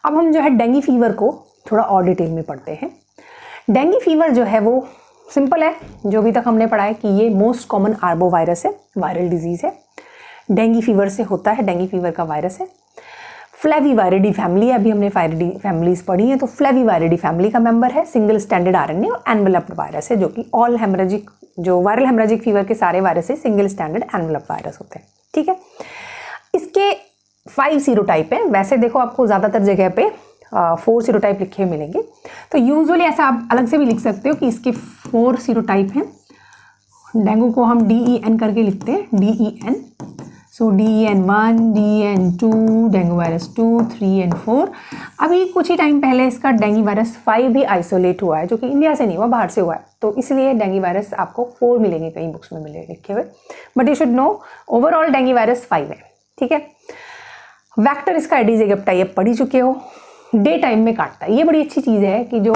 अब हम जो है डेंगू फीवर को थोड़ा और डिटेल में पढ़ते हैं। डेंगू फीवर जो है वो सिंपल है, जो अभी तक हमने पढ़ा है कि ये मोस्ट कॉमन आर्बो वायरस है, वायरल डिजीज़ है, डेंगू फीवर से होता है, डेंगू फीवर का वायरस है। फ्लेविवायरिडी फैमिली है, अभी हमने वायरिडी फैमिलीज पढ़ी हैं, तो फ्लेविवायरिडी फैमिली का मेंबर है, सिंगल स्टैंडर्ड आरएनए और एनवेलप्ड वायरस है, जो कि ऑल हेमरेजिक, जो वायरल हेमरेजिक फीवर के सारे वायरस है सिंगल स्टैंडर्ड एनवेलप्ड वायरस होते हैं। ठीक है, इसके 5 सीरोटाइप हैं। वैसे देखो आपको ज़्यादातर जगह पे 4 सीरोटाइप लिखे हुए मिलेंगे, तो यूजुअली ऐसा आप अलग से भी लिख सकते हो कि इसके 4 सीरोटाइप हैं। डेंगू को हम DEN करके लिखते हैं, DEN। So DEN1, DEN2, dengue virus 2, 3 and 4। अभी कुछ ही टाइम पहले इसका डेंगू वायरस 5 भी आइसोलेट हुआ है, जो कि इंडिया से नहीं हुआ, बाहर से हुआ है, तो इसलिए डेंगू वायरस आपको 4 मिलेंगे, कई बुक्स में मिले लिखे हुए, but you should know overall dengue virus 5 है। ठीक है, वेक्टर इसका एडिस एजिप्टाई आप पढ़ ही चुके हो, डे टाइम में काटता है। ये बड़ी अच्छी चीज़ है कि जो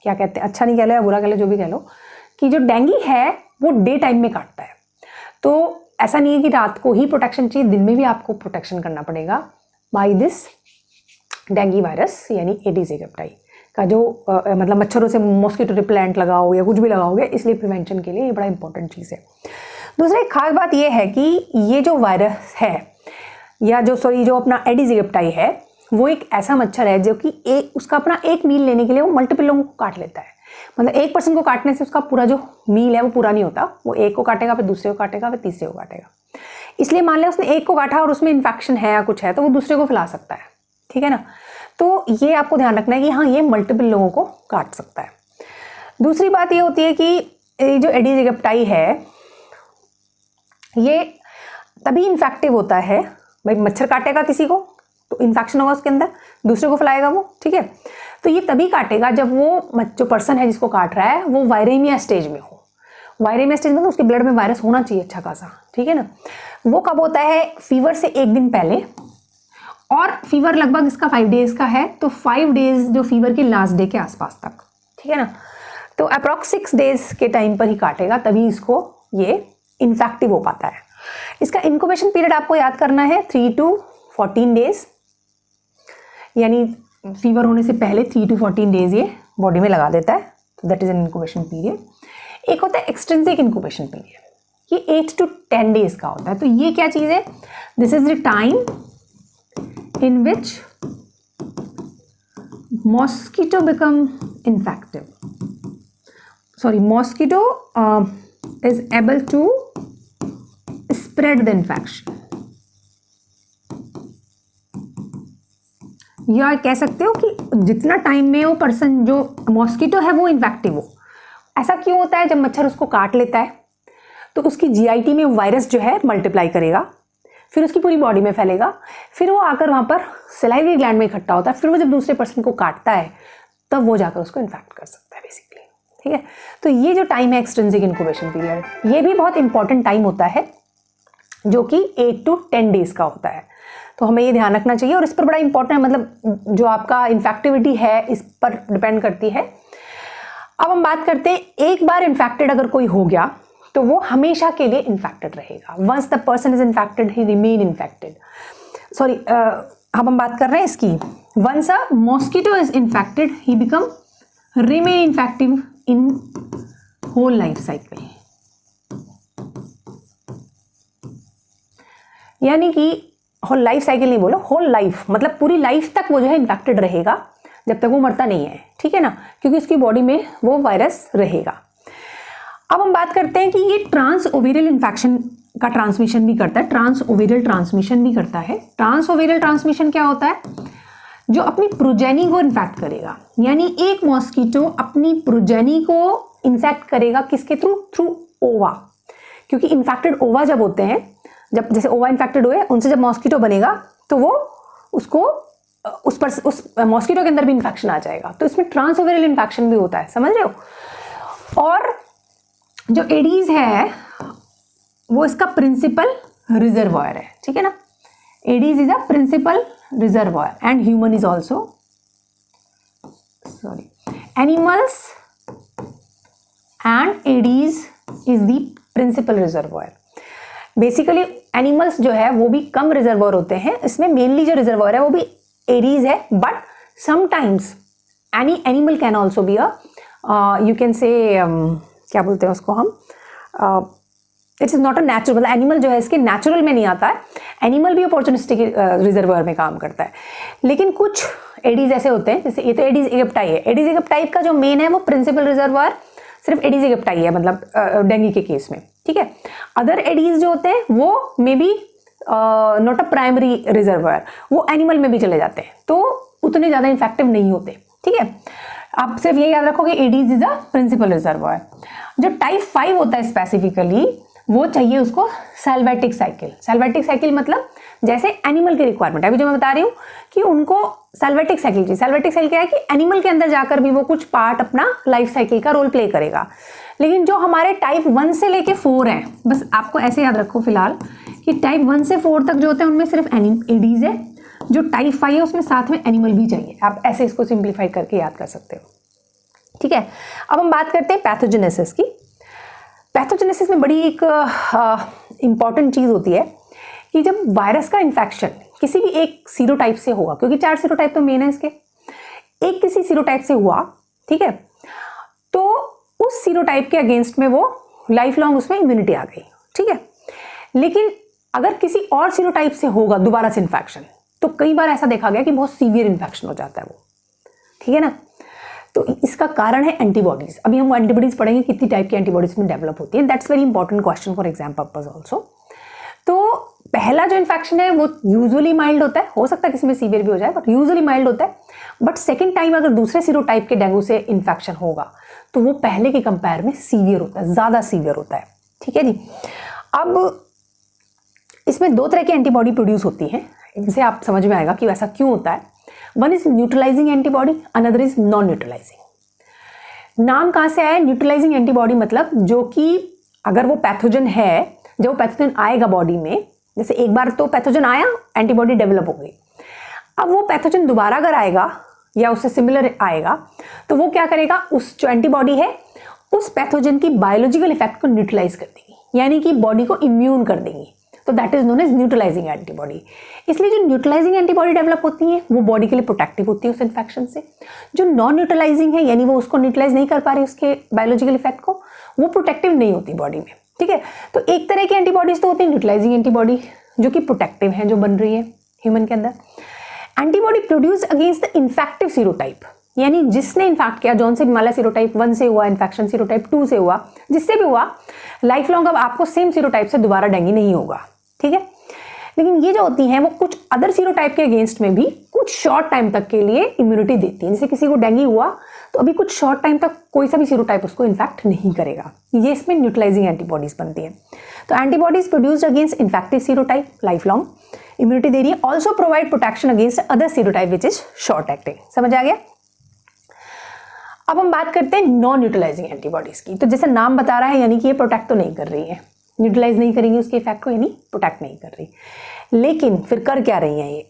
क्या कहते हैं, अच्छा नहीं कह लो या बुरा कह लो, जो भी कह लो, कि जो डेंगू है वो डे टाइम में काटता है। तो ऐसा नहीं है कि रात को ही प्रोटेक्शन चाहिए, दिन में भी आपको प्रोटेक्शन करना पड़ेगा बाय दिस डेंगू वायरस, यानी एडिस एजिप्टाई का जो मतलब मच्छरों से मॉस्किटो रिपेलेंट लगाओ या कुछ भी लगाओगे, इसलिए प्रिवेंशन के लिए ये बड़ा इंपॉर्टेंट चीज़ है। दूसरा एक खास बात ये है कि ये जो वायरस है या जो अपना एडिस एजिप्टाई है, वो एक ऐसा मच्छर है जो कि उसका अपना एक मील लेने के लिए वो मल्टीपल लोगों को काट लेता है। मतलब एक पर्सन को काटने से उसका पूरा जो मील है वो पूरा नहीं होता, वो एक को काटेगा, फिर दूसरे को काटेगा, फिर तीसरे को काटेगा। इसलिए मान लिया उसने एक को काटा और उसमें इन्फेक्शन है या कुछ है, तो वो दूसरे को फैला सकता है। ठीक है ना, तो ये आपको ध्यान रखना है कि हाँ, ये मल्टीपल लोगों को काट सकता है। दूसरी बात ये होती है कि जो एडिस एजिप्टाई है ये तभी इन्फेक्टिव होता है, भाई मच्छर काटेगा किसी को तो इन्फेक्शन होगा उसके अंदर, दूसरे को फैलाएगा वो। ठीक है, तो ये तभी काटेगा जब वो जो पर्सन है जिसको काट रहा है वो वायरेमिया स्टेज में हो। वायरेमिया स्टेज में तो उसके ब्लड में वायरस होना चाहिए अच्छा खासा। ठीक है ना, वो कब होता है? फीवर से एक दिन पहले, और फीवर लगभग इसका 5 डेज का है, तो 5 डेज जो फीवर के लास्ट डे के आसपास तक। ठीक है ना, तो अप्रॉक्स 6 डेज के टाइम पर ही काटेगा, तभी इसको ये इन्फेक्टिव हो पाता है। इसका इंक्यूबेशन पीरियड आपको याद करना है 3 to 14 डेज, यानी फीवर होने से पहले 3 to 14 डेज ये बॉडी में लगा देता है, तो that is an incubation period. एक होता है एक्सटेंसिव इंक्यूबेशन पीरियड, ये 8 to 10 डेज का होता है। तो ये क्या चीज़ है? This is the time in which mosquito become infective, sorry mosquito is able to spread the infection, या कह सकते हो कि जितना टाइम में वो पर्सन जो मॉस्किटो है वो इन्फेक्टिव हो। ऐसा क्यों होता है? जब मच्छर उसको काट लेता है तो उसकी जीआईटी में वायरस जो है मल्टीप्लाई करेगा, फिर उसकी पूरी बॉडी में फैलेगा, फिर वो आकर वहाँ पर सलाइवरी ग्लैंड में इकट्ठा होता है, फिर वो जब दूसरे पर्सन को काटता है तब वो जाकर उसको इन्फेक्ट कर सकता है बेसिकली। ठीक है, तो ये जो टाइम है एक्सटेंसिव इंक्यूबेशन पीरियड, ये भी बहुत इंपॉर्टेंट टाइम होता है, जो कि 8 to 10 डेज का होता है। तो हमें ये ध्यान रखना चाहिए, और इस पर बड़ा इंपॉर्टेंट है, मतलब जो आपका इन्फेक्टिविटी है इस पर डिपेंड करती है। अब हम बात करते हैं, एक बार इन्फेक्टेड अगर कोई हो गया तो वो हमेशा के लिए इन्फेक्टेड रहेगा। Once the person is infected he remain infected. Sorry, अब हम बात कर रहे हैं इसकी, once a mosquito is infected he become remain infective in whole life cycle, यानी कि होल लाइफ साइकिल नहीं बोलो, होल लाइफ, मतलब पूरी लाइफ तक वो जो है इन्फेक्टेड रहेगा, जब तक वो मरता नहीं है। ठीक है ना, क्योंकि उसकी बॉडी में वो वायरस रहेगा। अब हम बात करते हैं कि ये ट्रांस ओवेरियल इन्फेक्शन का ट्रांसमिशन भी करता है, ट्रांस ओवेरियल ट्रांसमिशन भी करता है। ट्रांस ओवेरियल ट्रांसमिशन क्या होता है? जो अपनी प्रोजेनी को इन्फेक्ट करेगा, यानी एक मॉस्किटो अपनी प्रोजेनी को इन्फेक्ट करेगा, किसके थ्रू? थ्रू ओवा, क्योंकि इन्फेक्टेड ओवा जब होते हैं, जब जैसे ओवा इन्फेक्टेड हुए, उनसे जब मॉस्किटो बनेगा तो वो उसको उस मॉस्किटो के अंदर भी इन्फेक्शन आ जाएगा, तो इसमें ट्रांस ओवेरियल इन्फेक्शन भी होता है, समझ रहे हो? और जो एडीज है वो इसका प्रिंसिपल रिजर्वायर है। ठीक है ना, Aedes is a principal reservoir and human is also, sorry, animals and Aedes is the principal reservoir. Basically animals जो है वो भी कम रिजर्वायर होते हैं, इसमें मेनली जो रिजर्वायर है वो भी एडीज है, but sometimes any animal can also be you can say क्या बोलते हैं उसको हम, it's is not a natural, मतलब एनिमल जो है इसके नेचुरल में नहीं आता है, एनिमल भी अपॉर्चुनिस्टिक रिजर्वर में काम करता है। लेकिन कुछ एडीज ऐसे होते हैं, जैसे ये तो एडीज एगिप्टाई है, एडीज एगिप्टाई का जो मेन है वो प्रिंसिपल रिजर्वर सिर्फ एडीज एगिप्टाई है, मतलब डेंगू के केस में, ठीक है। अदर एडीज जो होते हैं वो may be not a primary reservoir, वो एनिमल में भी चले जाते हैं, तो उतने ज़्यादा इन्फेक्टिव नहीं होते, ठीक है। आप सिर्फ ये याद रखो कि Aedes is a principal reservoir. जो टाइप 5 होता है स्पेसिफिकली, वो चाहिए उसको सैल्वेटिक साइकिल। सैल्वेटिक साइकिल मतलब जैसे एनिमल की रिक्वायरमेंट है, अभी जो मैं बता रही हूँ कि उनको सैल्वेटिक साइकिल चाहिए। सैल्वेटिक साइकिल क्या है कि एनिमल के अंदर जाकर भी वो कुछ पार्ट अपना लाइफ साइकिल का रोल प्ले करेगा। लेकिन जो हमारे टाइप 1 से लेके 4 हैं, बस आपको ऐसे याद रखो फिलहाल कि टाइप 1 से 4 तक जो होते हैं उनमें सिर्फ एडीज है। जो टाइप 5 है उसमें साथ में एनिमल भी चाहिए। आप ऐसे इसको सिंप्लीफाई करके याद कर सकते हो, ठीक है। अब हम बात करते हैं पैथोजेनेसिस की। पैथोजेनेसिस में बड़ी एक इंपॉर्टेंट चीज़ होती है कि जब वायरस का इन्फेक्शन किसी भी एक सीरोटाइप से होगा, क्योंकि 4 सीरोटाइप तो मेन है इसके, एक किसी सीरोटाइप से हुआ, ठीक है, तो उस सीरोटाइप के अगेंस्ट में वो लाइफ लॉन्ग उसमें इम्यूनिटी आ गई, ठीक है। लेकिन अगर किसी और सीरोटाइप से होगा दोबारा से इन्फेक्शन, तो कई बार ऐसा देखा गया कि बहुत सीवियर इन्फेक्शन हो जाता है वो, ठीक है ना। तो इसका कारण है एंटीबॉडीज। अभी हम एंटीबॉडीज पढ़ेंगे कितनी टाइप की एंटीबॉडीज में डेवलप होती है, that's very important question for exam purpose also. तो पहला जो इन्फेक्शन है वो यूजुअली माइल्ड होता है, हो सकता है किसी में सीवियर भी हो जाए, बट यूजुअली माइल्ड होता है। बट सेकेंड टाइम अगर दूसरे सीरोटाइप के डेंगू से इन्फेक्शन होगा तो वो पहले के कंपेयर में सीवियर होता है, ज़्यादा सीवियर होता है, ठीक है जी। अब इसमें 2 तरह की एंटीबॉडी प्रोड्यूस होती हैं, इनसे आप समझ में आएगा कि वैसा क्यों होता है। One is neutralising antibody, another is non neutralising. नाम कहाँ से आया? न्यूट्रलाइजिंग एंटीबॉडी मतलब जो कि अगर वो पैथोजन है, जब वो पैथोजन आएगा बॉडी में, जैसे एक बार तो पैथोजन आया, एंटीबॉडी डेवलप हो गई, अब वो पैथोजन दोबारा अगर आएगा या उससे सिमिलर आएगा तो वो क्या करेगा, उस जो एंटीबॉडी है उस पैथोजन की बायोलॉजिकल इफेक्ट को न्यूट्रलाइज कर देगी, यानी कि बॉडी को इम्यून कर देंगी। तो that is known as neutralising antibody. इसलिए जो न्यूट्रलाइजिंग एंटीबॉडी डेवलप होती है वो बॉडी के लिए प्रोटेक्टिव होती है उस इन्फेक्शन से। जो नॉन न्यूट्रलाइजिंग है, यानी वो उसको न्यूट्रलाइज नहीं कर पा रही उसके बायोलॉजिकल इफेक्ट को, वो प्रोटेक्टिव नहीं होती बॉडी में, ठीक है। तो एक तरह की एंटीबॉडीज तो होती है न्यूट्रलाइजिंग एंटीबॉडी जो कि प्रोटेक्टिव है, जो बन रही है ह्यूमन के अंदर। Antibody produced against the infective serotype, यानी जिसने इन्फेक्ट किया, जॉन से हिमालय सीरोटाइप 1 से हुआ इन्फेक्शन, सीरोटाइप 2 से हुआ, जिससे भी हुआ, लाइफ लॉन्ग अब आपको सेम सीरोटाइप से दोबारा डेंगू नहीं होगा, ठीक है। लेकिन ये जो होती हैं वो कुछ अदर सीरोटाइप के अगेंस्ट में भी कुछ शॉर्ट टाइम तक के लिए इम्यूनिटी देती हैं। जैसे किसी को डेंगू हुआ तो अभी कुछ शॉर्ट टाइम तक कोई सा भी सीरोटाइप उसको इन्फेक्ट नहीं करेगा, ये इसमें न्यूट्रलाइजिंग एंटीबॉडीज बनती हैं। तो antibodies produced against infective serotype life long immunity दे रही है, also provide protection against other serotype which is short acting. समझ आ गया? अब हम बात करते हैं नॉन न्यूट्रलाइजिंग एंटीबॉडीज की। तो जैसे नाम बता रहा है, यानी कि ये प्रोटेक्ट तो नहीं कर रही है, न्यूट्रलाइज नहीं करेंगी उसके इफेक्ट को, यानी प्रोटेक्ट नहीं कर रही। लेकिन फिर कर क्या रही हैं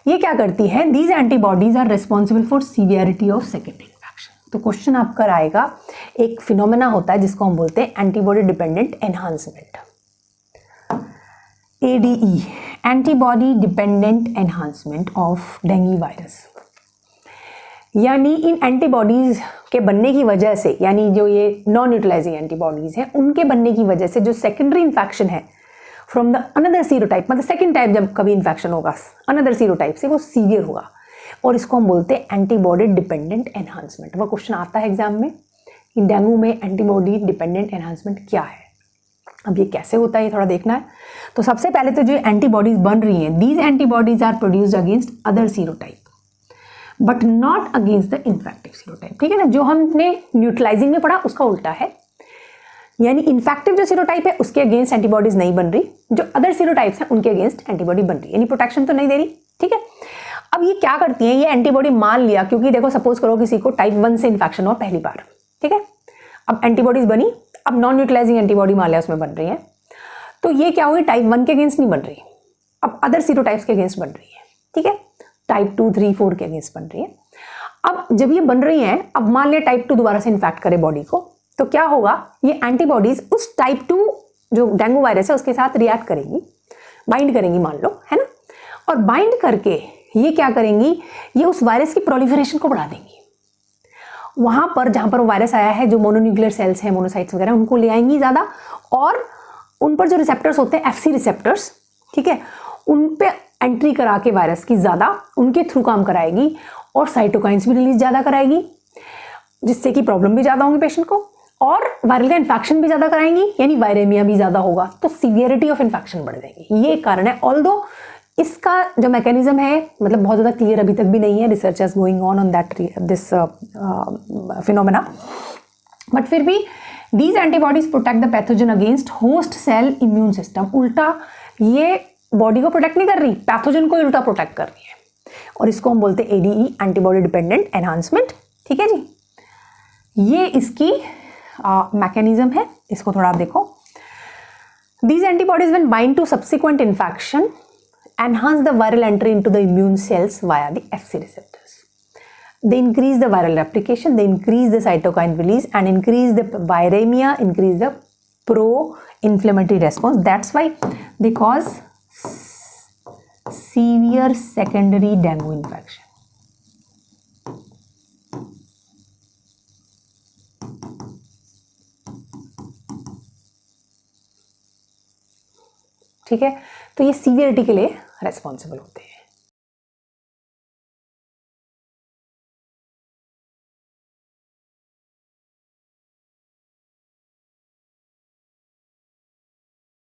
ये क्या करती है? These antibodies are responsible for severity of secondary infection. तो क्वेश्चन आपका आएगा, एक फिनोमेना होता है जिसको हम बोलते हैं antibody dependent enhancement, ADE, antibody dependent enhancement of dengue virus. यानी इन एंटीबॉडीज के बनने की वजह से, यानी जो ये नॉन न्यूट्रलाइजिंग एंटीबॉडीज हैं उनके बनने की वजह से जो सेकेंडरी इन्फेक्शन है फ्रॉम द अनदर सीरोटाइप, मतलब सेकेंड टाइप जब कभी इन्फेक्शन होगा अनदर सीरोटाइप से, वो सीवियर होगा, और इसको हम बोलते हैं एंटीबॉडी डिपेंडेंट एनहांसमेंट। वो क्वेश्चन आता है एग्जाम में कि डेंगू में एंटीबॉडी डिपेंडेंट एनहांसमेंट क्या है। अब ये कैसे होता है ये थोड़ा देखना है। तो सबसे पहले तो जो एंटीबॉडीज बन रही हैं, these antibodies are produced against other serotype but not against the infective serotype, ठीक है ना। जो हमने न्यूट्रलाइजिंग में पढ़ा उसका उल्टा है, यानी इन्फेक्टिव जो सीरोटाइप है उसके अगेंस्ट एंटीबॉडीज नहीं बन रही, जो अदर सीरोटाइप्स हैं उनके अगेंस्ट एंटीबॉडी बन रही है, यानी प्रोटेक्शन तो नहीं दे रही, ठीक है। अब ये क्या करती हैं, ये एंटीबॉडी मान लिया, क्योंकि देखो सपोज करो किसी को टाइप 1 से इन्फेक्शन हुआ पहली बार, ठीक है, अब एंटीबॉडीज बनी, अब नॉन न्यूट्रलाइजिंग एंटीबॉडी मान लिया उसमें बन रही है, तो ये क्या हुई, टाइप 1 के अगेंस्ट नहीं बन रही, अब अदर सीरोटाइप्स के अगेंस्ट बन रही है, ठीक है, टाइप 2, 3, 4 के अगेंस्ट बन रही है। अब जब ये बन रही हैं, अब मान लिया टाइप 2 दोबारा से इन्फेक्ट करे बॉडी को, तो क्या होगा, ये एंटीबॉडीज उस टाइप 2 जो डेंगू वायरस है उसके साथ रिएक्ट करेंगी, बाइंड करेंगी मान लो, है ना, और बाइंड करके ये क्या करेंगी, ये उस वायरस की प्रोलिफरेशन को बढ़ा देंगी। वहाँ पर जहाँ पर वो वायरस आया है, जो मोनोन्यूक्लियर सेल्स हैं, मोनोसाइट्स वगैरह, उनको ले आएंगी ज़्यादा, और उन पर जो रिसेप्टर्स होते हैं FC रिसेप्टर्स, ठीक है, उन पे एंट्री करा के वायरस की ज़्यादा उनके थ्रू काम कराएगी और साइटोकाइंस भी रिलीज ज़्यादा कराएगी, जिससे कि प्रॉब्लम भी ज़्यादा होंगी पेशेंट को, और वायरल का इन्फेक्शन भी ज़्यादा कराएंगी, यानी वायरेमिया भी ज़्यादा होगा, तो सीवियरिटी ऑफ इन्फेक्शन बढ़ जाएगी। ये कारण है। ऑल्दो इसका जो मैकेनिज्म है मतलब बहुत ज़्यादा क्लियर अभी तक भी नहीं है, research is going on that this phenomena, but फिर भी these antibodies protect the pathogen against host cell immune system. उल्टा ये बॉडी को प्रोटेक्ट नहीं कर रही, पैथोजन को उल्टा प्रोटेक्ट कर रही है, और इसको हम बोलते हैं ADE, एंटीबॉडी डिपेंडेंट एनहांसमेंट। ठीक है जी, ये इसकी मैकेनिज्म है। इसको थोड़ा आप देखो। These antibodies when bind to subsequent infection enhance the viral entry into the immune cells via the FC receptors. They increase the viral replication, they increase the cytokine release and increase the viremia, increase the pro-inflammatory response. That's why they cause severe secondary dengue infection. ठीक है, तो ये severity के लिए responsible होते हैं।